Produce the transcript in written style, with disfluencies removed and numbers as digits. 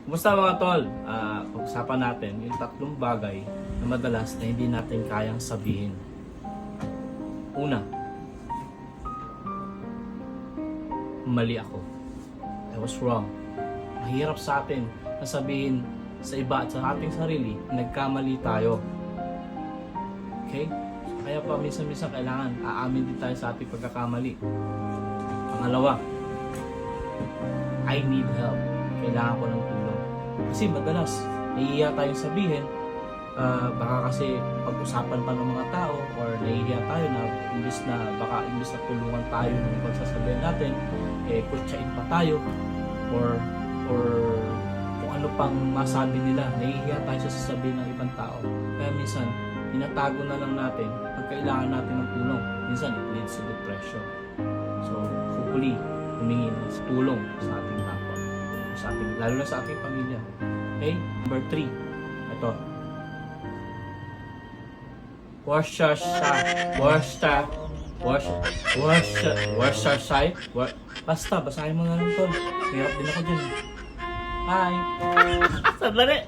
Kumusta mga tol? Pag-usapan natin yung tatlong bagay na madalas na hindi natin kayang sabihin. Una, mali ako. I was wrong. Mahirap sa atin na sabihin sa iba at sa ating sarili, nagkamali tayo. Okay? Kaya pa minsan-minsan kailangan aamin din tayo sa ating pagkakamali. Pangalawa, I need help. Kailangan ko ng tulong. Kasi madalas, nahihiya tayong sabihin, baka kasi pag-usapan pa ng mga tao or nahihiya tayo na imbis na tulungan tayo ng pagsasabihin natin, kutsain pa tayo or kung ano pang masabi nila, nahihiya tayo sa sasabihin ng ibang tao. Kaya minsan, tinatago na lang natin pag kailangan natin ng tulong. Minsan, it leads to depression. So, hopefully, humingi ng tulong sa ating kapwa, lalo na sa ating pamilya. Okay? Number 3, ito. Basta, basahin mo na lang to. Hirap din ako dyan. Bye! Sandali!